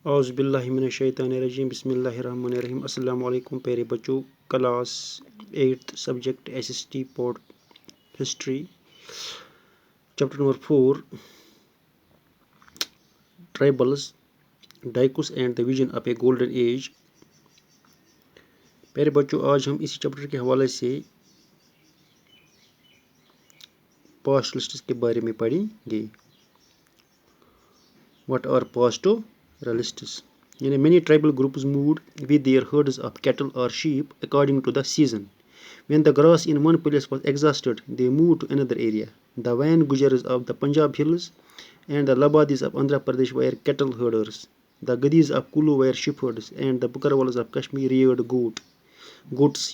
اعوذ باللہ من الشیطان الرجیم بسم اللہ الرحمن الرحیم السلام علیکم پیارے بچوں. Class 8 subject S S T port history chapter number 4 tribals Dikus and the vision of a golden age. پیارے بچوں آج ہم اسی چیپٹر کے حوالے سے پاسٹرلسٹس کے بارے میں پڑھیں گے. What are pastoralists? Many tribal groups moved with their herds of cattle or sheep according to the season. When the grass in one place was exhausted, they moved to another area. The Van Gujars of the Punjab hills and the Labadis of Andhra Pradesh were cattle herders. The Gadis of Kulu were shepherds, and the Bukarwalas of Kashmir reared goats.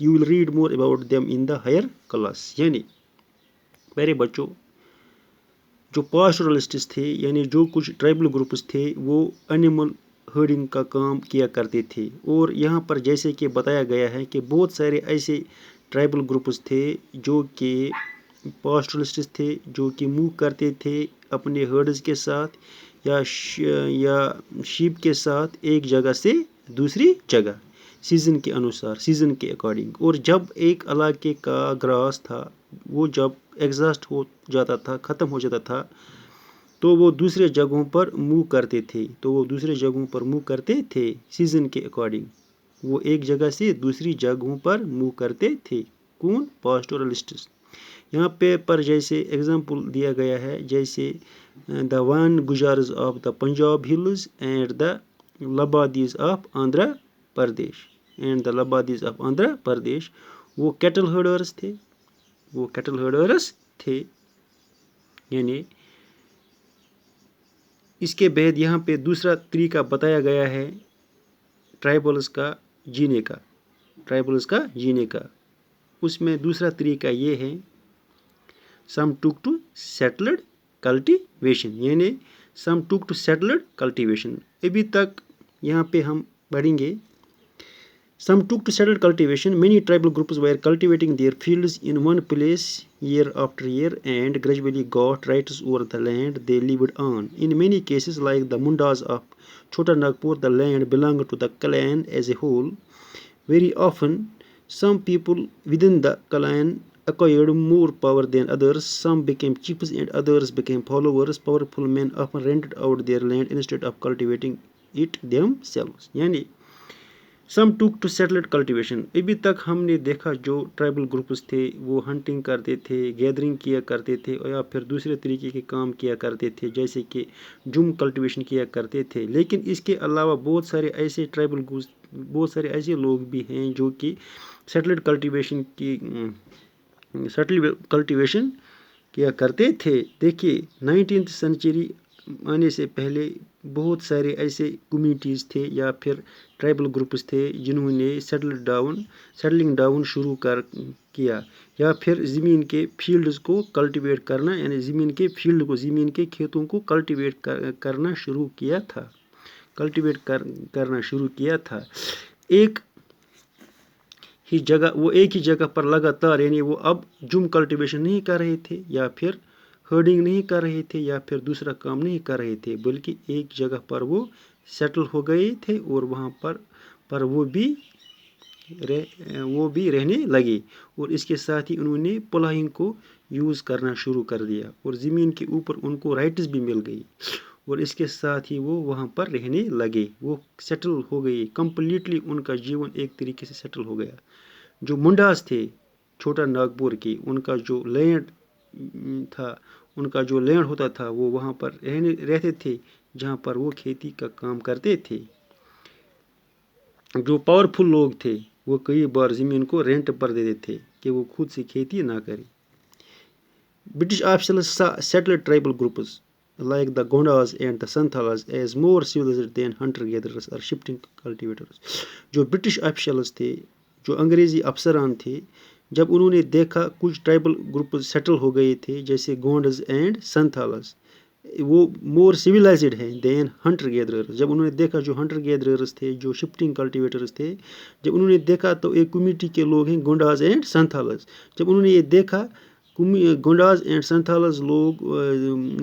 You will read more about them in the higher class. پیارے بچوں جو پاسٹرلسٹس تھے جو کچھ tribal groups تھے وہ animal ہرڈنگ کا کام کیا کرتے تھے. اور یہاں پر جیسے کہ بتایا گیا ہے کہ بہت سارے ایسے ٹرائبل گروپس تھے جو کہ پاسٹرلسٹس تھے جو کہ موو کرتے تھے اپنے ہرڈز کے ساتھ یا شیپ کے ساتھ ایک جگہ سے دوسری جگہ سیزن کے انوسار سیزن کے اکارڈنگ. اور جب ایک علاقے کا گراس تھا وہ جب ایگزاسٹ ہو جاتا تھا ختم ہو جاتا تھا تو وہ دوسرے جگہوں پر موو کرتے تھے سیزن کے اکارڈنگ. وہ ایک جگہ سے دوسری جگہوں پر موو کرتے تھے. کون؟ پاسٹورلسٹس. یہاں پہ پر جیسے ایگزامپل دیا گیا ہے جیسے the Van Gujjars of the Punjab hills and the Labadis of Andhra Pradesh. وہ کیٹل ہرڈرز تھے. اس کے بعد یہاں پہ دوسرا طریقہ بتایا گیا ہے ٹرائبلز کا جینے کا. اس میں دوسرا طریقہ یہ ہے سم ٹوک ٹو سیٹلڈ کلٹیویشن. ابھی تک یہاں پہ ہم پڑھیں گے Some took to settled cultivation. Many tribal groups were cultivating their fields in one place year after year and gradually got rights over the land they lived on. In many cases, like the Mundas of Chota Nagpur, the land belonged to the clan as a whole. Very often, some people within the clan acquired more power than others. Some became chiefs and others became followers. Powerful men often rented out their land instead of cultivating it themselves. سم ٹوک to settled cultivation. ابھی تک ہم نے دیکھا جو tribal groups تھے وہ hunting کرتے تھے گیدرنگ کیا کرتے تھے یا پھر دوسرے طریقے کے کام کیا کرتے تھے جیسے کہ جم کلٹیویشن کیا کرتے تھے. لیکن اس کے علاوہ بہت سارے ایسے لوگ بھی ہیں جو کہ سیٹلڈ کلٹیویشن کیا کرتے تھے. دیکھیے 19th سینچری آنے سے پہلے بہت سارے ایسے کمیونٹیز تھے یا پھر ٹرائبل گروپس تھے جنہوں نے سیٹلنگ ڈاؤن شروع کیا یا پھر زمین کے فیلڈز کو کلٹیویٹ کرنا زمین کے کھیتوں کو کلٹیویٹ کرنا شروع کیا تھا. ایک ہی جگہ پر لگاتار وہ اب جم کلٹیویشن نہیں کر رہے تھے یا پھر ہرڈنگ نہیں کر رہے تھے یا پھر دوسرا کام نہیں کر رہے تھے بلکہ ایک جگہ پر وہ سیٹل ہو گئے تھے اور وہاں پر وہ بھی رہنے لگے. اور اس کے ساتھ ہی انہوں نے پلائنگ کو یوز کرنا شروع کر دیا اور زمین کے اوپر ان کو رائٹس بھی مل گئی اور اس کے ساتھ ہی وہ وہاں پر رہنے لگے. وہ سیٹل ہو گئے کمپلیٹلی. ان کا جیون ایک طریقے سے سیٹل ہو گیا. جو منڈاس تھے چھوٹا ناگپور کے ان کا جو لینڈ تھا ان کا جو لینڈ ہوتا تھا وہ وہاں پر رہتے تھے جہاں پر وہ کھیتی کا کام کرتے تھے. جو پاورفل لوگ تھے وہ کئی بار زمین کو رینٹ پر دیتے تھے کہ وہ خود سے کھیتی نہ کرے. British officials saw settled tribal groups like the Gondas and the Santalas as more civilized than hunter-gatherers or shifting cultivators. جو برٹش آفیشلز تھے جو انگریزی افسران تھے جب انہوں نے دیکھا کچھ ٹرائبل گروپ سیٹل ہو گئے تھے جیسے گونڈز اینڈ سنتھالز وہ مور سویلائزڈ ہیں دین ہنٹر گیدررز. جب انہوں نے دیکھا جو ہنٹر گیدررز تھے جو شفٹنگ کلٹیویٹرز تھے جب انہوں نے دیکھا تو ایک کمیونٹی کے لوگ ہیں گونڈاز اینڈ سنتھالز. جب انہوں نے یہ دیکھا گونڈاز اینڈ سنتھالز لوگ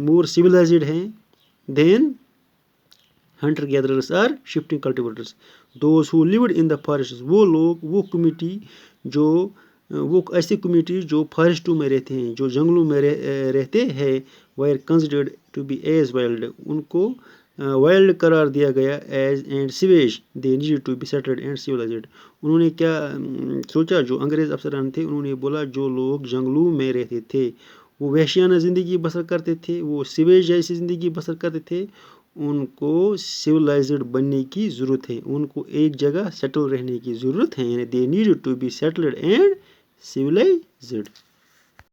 مور سویلائزڈ ہیں than hunter gatherers are shifting cultivators. Those who lived in the forests, وہ لوگ، وہ کمیونٹی وہ ایسی کمیونٹی جو فارسٹوں میں رہتے ہیں، جو جنگلوں میں رہتے ہیں، were considered to be as wild, ان کو وائلڈ قرار دیا گیا as and savage they need to be settled and civilized. انہوں نے کیا سوچا؟ جو انگریز افسران تھے انہوں نے بولا جو لوگ جنگلوں میں رہتے تھے وہ وحشیانہ زندگی بسر کرتے تھے، وہ سویج جیسی زندگی بسر کرتے تھے، ان کو سویلائزڈ بننے کی ضرورت ہے، ان کو ایک جگہ سیٹل رہنے کی ضرورت ہے، یعنی they need to be settled and civilised.